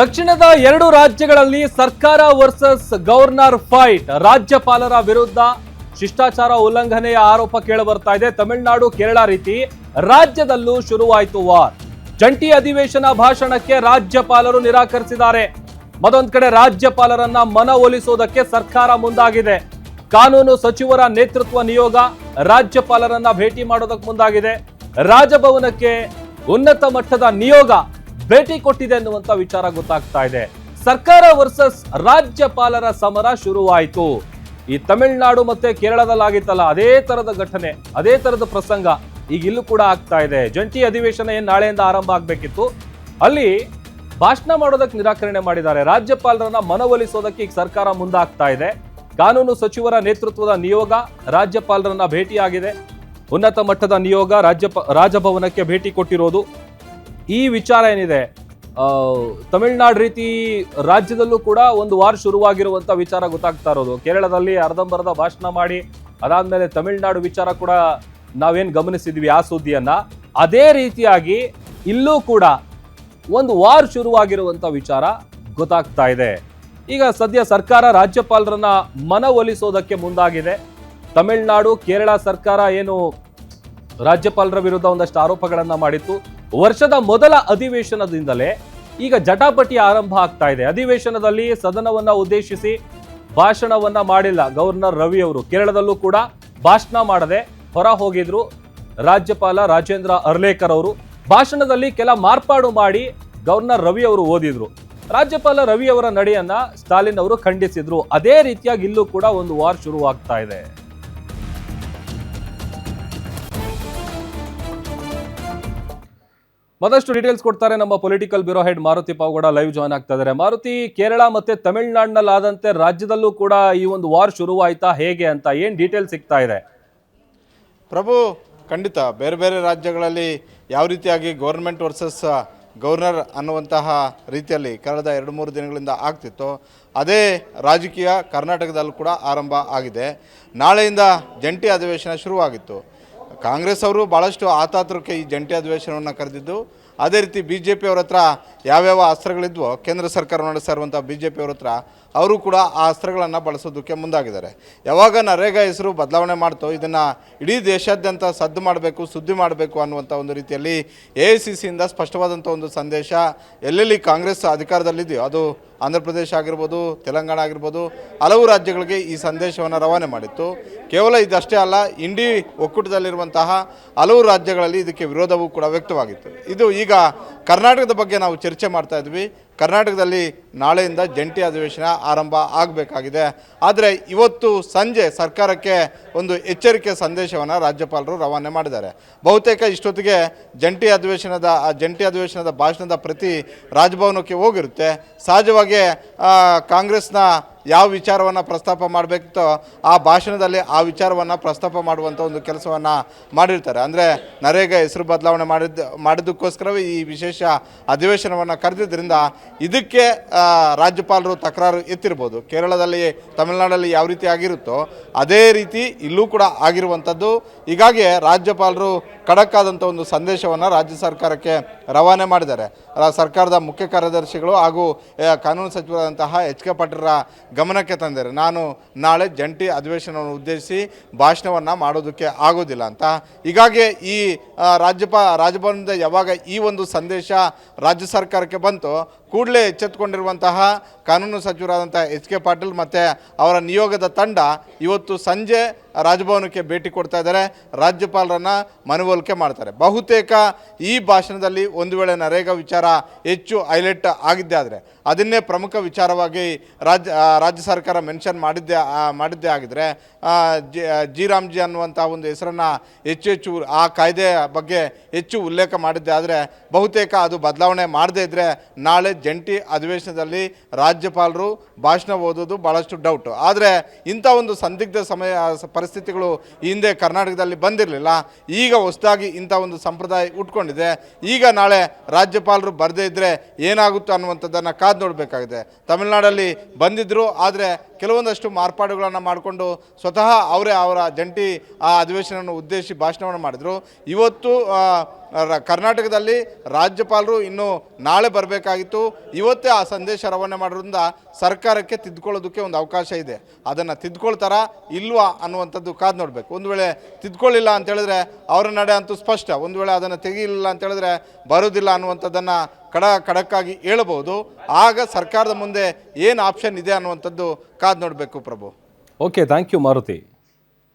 ದಕ್ಷಿಣದ ಎರಡು ರಾಜ್ಯಗಳಲ್ಲಿ ಸರ್ಕಾರ ವರ್ಸಸ್ ಗವರ್ನರ್ ಫೈಟ್. ರಾಜ್ಯಪಾಲರ ವಿರುದ್ಧ ಶಿಷ್ಟಾಚಾರ ಉಲ್ಲಂಘನೆಯ ಆರೋಪ ಕೇಳಿಬರ್ತಾ ಇದೆ. ತಮಿಳುನಾಡು ಕೇರಳ ರೀತಿ ರಾಜ್ಯದಲ್ಲೂ ಶುರುವಾಯಿತು ವಾರ್. ಜಂಟಿ ಅಧಿವೇಶನ ಭಾಷಣಕ್ಕೆ ರಾಜ್ಯಪಾಲರು ನಿರಾಕರಿಸಿದ್ದಾರೆ. ಮತ್ತೊಂದು ಕಡೆ ರಾಜ್ಯಪಾಲರನ್ನ ಮನವೊಲಿಸುವುದಕ್ಕೆ ಸರ್ಕಾರ ಮುಂದಾಗಿದೆ. ಕಾನೂನು ಸಚಿವರ ನೇತೃತ್ವ ನಿಯೋಗ ರಾಜ್ಯಪಾಲರನ್ನ ಭೇಟಿ ಮಾಡೋದಕ್ಕೆ ಮುಂದಾಗಿದೆ. ರಾಜಭವನಕ್ಕೆ ಉನ್ನತ ಮಟ್ಟದ ನಿಯೋಗ ಭೇಟಿ ಕೊಟ್ಟಿದೆ ಅನ್ನುವಂತ ವಿಚಾರ ಗೊತ್ತಾಗ್ತಾ ಇದೆ. ಸರ್ಕಾರ ವರ್ಸಸ್ ರಾಜ್ಯಪಾಲರ ಸಮರ ಶುರುವಾಯಿತು. ಈ ತಮಿಳುನಾಡು ಮತ್ತೆ ಕೇರಳದಲ್ಲಾಗಿತ್ತಲ್ಲ, ಅದೇ ತರದ ಘಟನೆ, ಅದೇ ತರದ ಪ್ರಸಂಗ ಈಗ ಇಲ್ಲೂ ಕೂಡ ಆಗ್ತಾ ಇದೆ. ಜಂಟಿ ಅಧಿವೇಶನ ಏನ್ ನಾಳೆಯಿಂದ ಆರಂಭ ಆಗ್ಬೇಕಿತ್ತು, ಅಲ್ಲಿ ಭಾಷಣ ಮಾಡೋದಕ್ಕೆ ನಿರಾಕರಣೆ ಮಾಡಿದ್ದಾರೆ. ರಾಜ್ಯಪಾಲರನ್ನ ಮನವೊಲಿಸೋದಕ್ಕೆ ಈಗ ಸರ್ಕಾರ ಮುಂದಾಗ್ತಾ ಇದೆ. ಕಾನೂನು ಸಚಿವರ ನೇತೃತ್ವದ ನಿಯೋಗ ರಾಜ್ಯಪಾಲರನ್ನ ಭೇಟಿಯಾಗಿದೆ. ಉನ್ನತ ಮಟ್ಟದ ನಿಯೋಗ ರಾಜಭವನಕ್ಕೆ ಭೇಟಿ ಕೊಟ್ಟಿರೋದು. ಈ ವಿಚಾರ ಏನಿದೆ, ತಮಿಳುನಾಡು ರೀತಿ ರಾಜ್ಯದಲ್ಲೂ ಕೂಡ ಒಂದು ವಾರ ಶುರುವಾಗಿರುವಂತ ವಿಚಾರ ಗೊತ್ತಾಗ್ತಾ ಇರೋದು. ಕೇರಳದಲ್ಲಿ ಅರ್ಧಂಬರ್ಧ ಭಾಷಣ ಮಾಡಿ ಅದಾದ್ಮೇಲೆ ತಮಿಳುನಾಡು ವಿಚಾರ ಕೂಡ ನಾವೇನ್ ಗಮನಿಸಿದ್ವಿ ಆ ಸುದ್ದಿಯನ್ನ, ಅದೇ ರೀತಿಯಾಗಿ ಇಲ್ಲೂ ಕೂಡ ಒಂದು ವಾರ ಶುರುವಾಗಿರುವಂತ ವಿಚಾರ ಗೊತ್ತಾಗ್ತಾ ಇದೆ. ಈಗ ಸದ್ಯ ಸರ್ಕಾರ ರಾಜ್ಯಪಾಲರನ್ನ ಮನವೊಲಿಸೋದಕ್ಕೆ ಮುಂದಾಗಿದೆ. ತಮಿಳುನಾಡು ಕೇರಳ ಸರ್ಕಾರ ಏನು ರಾಜ್ಯಪಾಲರ ವಿರುದ್ಧ ಒಂದಷ್ಟು ಆರೋಪಗಳನ್ನ ಮಾಡಿತ್ತು. ವರ್ಷದ ಮೊದಲ ಅಧಿವೇಶನದಿಂದಲೇ ಈಗ ಜಟಾಪಟಿ ಆರಂಭ ಆಗ್ತಾ ಇದೆ. ಅಧಿವೇಶನದಲ್ಲಿ ಸದನವನ್ನ ಉದ್ದೇಶಿಸಿ ಭಾಷಣವನ್ನ ಮಾಡಿಲ್ಲ ಗವರ್ನರ್ ರವಿ ಅವರು. ಕೇರಳದಲ್ಲೂ ಕೂಡ ಭಾಷಣ ಮಾಡದೆ ಹೊರ ಹೋಗಿದ್ರು ರಾಜ್ಯಪಾಲ ರಾಜೇಂದ್ರ ಅರ್ಲೇಕರ್ ಅವರು. ಭಾಷಣದಲ್ಲಿ ಕೆಲ ಮಾರ್ಪಾಡು ಮಾಡಿ ಗವರ್ನರ್ ರವಿ ಅವರು ಓದಿದ್ರು. ರಾಜ್ಯಪಾಲ ರವಿ ಅವರ ನಡೆಯನ್ನ ಸ್ಟಾಲಿನ್ ಅವರು ಖಂಡಿಸಿದ್ರು. ಅದೇ ರೀತಿಯಾಗಿ ಇಲ್ಲೂ ಕೂಡ ಒಂದು ವಾರ್ ಶುರುವಾಗ್ತಾ ಇದೆ. ಮತ್ತಷ್ಟು ಡೀಟೇಲ್ಸ್ ಕೊಡ್ತಾರೆ ನಮ್ಮ political bureau head Maruti Pavagada. Live join ಆಗ್ತಾ ಇದ್ದಾರೆ. ಮಾರುತಿ, ಕೇರಳ ಮತ್ತೆ ತಮಿಳುನಾಡಿನಲ್ಲಿ ಆದಂತೆ ರಾಜ್ಯದಲ್ಲೂ ಕೂಡ ಈ ಒಂದು ವಾರ್ ಶುರುವಾಯ್ತಾ, ಹೇಗೆ ಅಂತ ಏನ್ ಡೀಟೇಲ್ಸ್ ಸಿಗ್ತಾ ಇದೆ? ಪ್ರಭು, ಖಂಡಿತ ಬೇರೆ ಬೇರೆ ರಾಜ್ಯಗಳಲ್ಲಿ ಯಾವ ರೀತಿಯಾಗಿ ಗೌರ್ಮೆಂಟ್ ವರ್ಸಸ್ ಗವರ್ನರ್ ಅನ್ನುವಂತಹ ರೀತಿಯಲ್ಲಿ ಕಳೆದ 2-3 ದಿನಗಳಿಂದ ಆಗ್ತಿತ್ತು, ಅದೇ ರಾಜಕೀಯ ಕರ್ನಾಟಕದಲ್ಲೂ ಕೂಡ ಆರಂಭ ಆಗಿದೆ. ನಾಳೆಯಿಂದ ಜಂಟಿ ಅಧಿವೇಶನ ಶುರುವಾಗಿತ್ತು. ಕಾಂಗ್ರೆಸ್ ಅವರು ಭಾಳಷ್ಟು ಆತಾತುರಕ್ಕೆ ಈ ಜಂಟಿ ಅಧಿವೇಶನವನ್ನು ಕರೆದಿದ್ದು, ಅದೇ ರೀತಿ BJP ಅವರ ಹತ್ರ ಯಾವ್ಯಾವ ಅಸ್ತ್ರಗಳಿದ್ವೋ ಕೇಂದ್ರ ಸರ್ಕಾರ ನಡೆಸ್ತಾ ಇರುವಂಥ BJP ಅವರ ಹತ್ರ ಅವರು ಕೂಡ ಆ ಅಸ್ತ್ರಗಳನ್ನು ಬಳಸೋದಕ್ಕೆ ಮುಂದಾಗಿದ್ದಾರೆ. ಯಾವಾಗ ನರೇಗಾ ಹೆಸರು ಬದಲಾವಣೆ ಮಾಡ್ತೋ ಇದನ್ನು ಇಡೀ ದೇಶಾದ್ಯಂತ ಸದ್ದು ಮಾಡಬೇಕು, ಸುದ್ದಿ ಮಾಡಬೇಕು ಅನ್ನುವಂಥ ಒಂದು ರೀತಿಯಲ್ಲಿ AICCಯಿಂದ ಸ್ಪಷ್ಟವಾದಂಥ ಒಂದು ಸಂದೇಶ ಎಲ್ಲೆಲ್ಲಿ ಕಾಂಗ್ರೆಸ್ ಅಧಿಕಾರದಲ್ಲಿದೆಯೋ, ಅದು ಆಂಧ್ರ ಪ್ರದೇಶ ಆಗಿರ್ಬೋದು, ತೆಲಂಗಾಣ ಆಗಿರ್ಬೋದು, ಹಲವು ರಾಜ್ಯಗಳಿಗೆ ಈ ಸಂದೇಶವನ್ನು ರವಾನೆ ಮಾಡಿತ್ತು. ಕೇವಲ ಇದಷ್ಟೇ ಅಲ್ಲ, ಇಂಡಿ ಒಕ್ಕೂಟದಲ್ಲಿರುವಂತಹ ಹಲವು ರಾಜ್ಯಗಳಲ್ಲಿ ಇದಕ್ಕೆ ವಿರೋಧವೂ ಕೂಡ ವ್ಯಕ್ತವಾಗಿತ್ತು. ಇದು ಈಗ ಕರ್ನಾಟಕದ ಬಗ್ಗೆ ನಾವು ಚರ್ಚೆ ಮಾಡ್ತಾ ಇದ್ವಿ. ಕರ್ನಾಟಕದಲ್ಲಿ ನಾಳೆಯಿಂದ ಜಂಟಿ ಅಧಿವೇಶನ ಆರಂಭ ಆಗಬೇಕಾಗಿದೆ. ಆದರೆ ಇವತ್ತು ಸಂಜೆ ಸರ್ಕಾರಕ್ಕೆ ಒಂದು ಎಚ್ಚರಿಕೆ ಸಂದೇಶವನ್ನು ರಾಜ್ಯಪಾಲರು ರವಾನೆ ಮಾಡಿದ್ದಾರೆ. ಬಹುತೇಕ ಇಷ್ಟೊತ್ತಿಗೆ ಜಂಟಿ ಅಧಿವೇಶನದ ಭಾಷಣದ ಪ್ರತಿ ರಾಜಭವನಕ್ಕೆ ಹೋಗಿರುತ್ತೆ. ಸಹಜವಾಗಿ ಕಾಂಗ್ರೆಸ್ನ ಯಾವ ವಿಚಾರವನ್ನು ಪ್ರಸ್ತಾಪ ಮಾಡಬೇಕಿತ್ತೋ ಆ ಭಾಷಣದಲ್ಲಿ ಆ ವಿಚಾರವನ್ನು ಪ್ರಸ್ತಾಪ ಮಾಡುವಂಥ ಒಂದು ಕೆಲಸವನ್ನು ಮಾಡಿರ್ತಾರೆ. ಅಂದರೆ ನರೇಗಾ ಹೆಸರು ಬದಲಾವಣೆ ಮಾಡಿದ್ದಕ್ಕೋಸ್ಕರವೇ ಈ ವಿಶೇಷ ಅಧಿವೇಶನವನ್ನು ಕರೆದಿದ್ದರಿಂದ ಇದಕ್ಕೆ ರಾಜ್ಯಪಾಲರು ತಕರಾರು ಎತ್ತಿರ್ಬೋದು. ಕೇರಳದಲ್ಲಿ, ತಮಿಳುನಾಡಲ್ಲಿ ಯಾವ ರೀತಿ ಆಗಿರುತ್ತೋ ಅದೇ ರೀತಿ ಇಲ್ಲೂ ಕೂಡ ಆಗಿರುವಂಥದ್ದು. ಹೀಗಾಗಿ ರಾಜ್ಯಪಾಲರು ಖಡಕ್ ಆದಂಥ ಒಂದು ಸಂದೇಶವನ್ನು ರಾಜ್ಯ ಸರ್ಕಾರಕ್ಕೆ ರವಾನೆ ಮಾಡಿದ್ದಾರೆ. ಸರ್ಕಾರದ ಮುಖ್ಯ ಕಾರ್ಯದರ್ಶಿಗಳು ಹಾಗೂ ಕಾನೂನು ಸಚಿವರಾದಂತಹ HK ಪಾಟೀಲ್ರ ಗಮನಕ್ಕೆ ತಂದಿದ್ದಾರೆ. ನಾನು ನಾಳೆ ಜಂಟಿ ಅಧಿವೇಶನವನ್ನು ಉದ್ದೇಶಿಸಿ ಭಾಷಣವನ್ನು ಮಾಡೋದಕ್ಕೆ ಆಗೋದಿಲ್ಲ ಅಂತ. ಹೀಗಾಗಿ ಈ ರಾಜಭವನದಿಂದ ಯಾವಾಗ ಈ ಒಂದು ಸಂದೇಶ ರಾಜ್ಯ ಸರ್ಕಾರಕ್ಕೆ ಬಂತು, ಕೂಡಲೇ ಎಚ್ಚೆತ್ತುಕೊಂಡಿರುವಂತಹ ಕಾನೂನು ಸಚಿವರಾದಂಥ HK ಪಾಟೀಲ್ ಮತ್ತು ಅವರ ನಿಯೋಗದ ತಂಡ ಇವತ್ತು ಸಂಜೆ ರಾಜಭವನಕ್ಕೆ ಭೇಟಿ ಕೊಡ್ತಾ ಇದ್ದಾರೆ. ರಾಜ್ಯಪಾಲರನ್ನು ಮನವೊಲಿಕೆ ಮಾಡ್ತಾರೆ. ಬಹುತೇಕ ಈ ಭಾಷಣದಲ್ಲಿ ಒಂದು ವೇಳೆ ನರೇಗಾ ವಿಚಾರ ಹೆಚ್ಚು ಹೈಲೈಟ್ ಆಗಿದ್ದೇ ಆದರೆ ಅದನ್ನೇ ಪ್ರಮುಖ ವಿಚಾರವಾಗಿ ರಾಜ್ಯ ಸರ್ಕಾರ ಮೆನ್ಷನ್ ಮಾಡಿದ್ದೇ ಆಗಿದ್ರೆ, ಜಿ ರಾಮ್ಜಿ ಅನ್ನುವಂಥ ಒಂದು ಹೆಸರನ್ನು ಹೆಚ್ಚು ಆ ಕಾಯ್ದೆ ಬಗ್ಗೆ ಹೆಚ್ಚು ಉಲ್ಲೇಖ ಮಾಡಿದ್ದೇ ಆದರೆ ಬಹುತೇಕ ಅದು ಬದಲಾವಣೆ ಮಾಡದೇ ಇದ್ದರೆ ನಾಳೆ ಜಂಟಿ ಅಧಿವೇಶನದಲ್ಲಿ ರಾಜ್ಯಪಾಲರು ಭಾಷಣ ಓದೋದು ಭಾಳಷ್ಟು ಡೌಟು. ಆದರೆ ಇಂಥ ಒಂದು ಸಂದಿಗ್ಧ ಪರಿಸ್ಥಿತಿಗಳು ಹಿಂದೆ ಕರ್ನಾಟಕದಲ್ಲಿ ಬಂದಿರಲಿಲ್ಲ. ಈಗ ಹೊಸದಾಗಿ ಇಂಥ ಒಂದು ಸಂಪ್ರದಾಯ ಉಟ್ಕೊಂಡಿದೆ. ಈಗ ನಾಳೆ ರಾಜ್ಯಪಾಲರು ಬರದೇ ಇದ್ದರೆ ಏನಾಗುತ್ತೋ ಅನ್ನುವಂಥದ್ದನ್ನು ಕಾದು ನೋಡಬೇಕಾಗಿದೆ. ತಮಿಳುನಾಡಲ್ಲಿ ಬಂದಿದ್ದರು, ಆದರೆ ಕೆಲವೊಂದಷ್ಟು ಮಾರ್ಪಾಡುಗಳನ್ನು ಮಾಡಿಕೊಂಡು ಸ್ವತಃ ಅವರ ಜಂಟಿ ಅಧಿವೇಶನವನ್ನು ಉದ್ದೇಶಿಸಿ ಭಾಷಣವನ್ನು ಮಾಡಿದರು. ಇವತ್ತು ಕರ್ನಾಟಕದಲ್ಲಿ ರಾಜ್ಯಪಾಲರು ಇನ್ನು ನಾಳೆ ಬರಬೇಕಾಗಿತ್ತು, ಇವತ್ತೇ ಆ ಸಂದೇಶ ರವಾನೆ ಮಾಡೋದ್ರಿಂದ ಸರ್ಕಾರಕ್ಕೆ ತಿದ್ದುಕೊಳ್ಳೋದಕ್ಕೆ ಒಂದು ಅವಕಾಶ ಇದೆ. ಅದನ್ನು ತಿದ್ದುಕೊಳ್ತಾರಾ ಇಲ್ವಾ ಅನ್ನುವಂಥದ್ದು ಕಾದು ನೋಡಬೇಕು. ಒಂದು ವೇಳೆ ತಿದ್ದುಕೊಳ್ಳಿಲ್ಲ ಅಂತ ಹೇಳಿದ್ರೆ ಅವರ ನಡೆ ಅಂತೂ ಸ್ಪಷ್ಟ. ಒಂದು ವೇಳೆ ಅದನ್ನು ತೆಗೆಯಲಿಲ್ಲ ಅಂತ ಹೇಳಿದ್ರೆ ಬರೋದಿಲ್ಲ ಅನ್ನುವಂಥದ್ದನ್ನು ಖಡಕ್ಕಾಗಿ ಹೇಳಬಹುದು. ಆಗ ಸರ್ಕಾರದ ಮುಂದೆ ಏನು ಆಪ್ಷನ್ ಇದೆ ಅನ್ನುವಂಥದ್ದು ಕಾದು ನೋಡಬೇಕು Prabhu. Okay, thank you Maruti.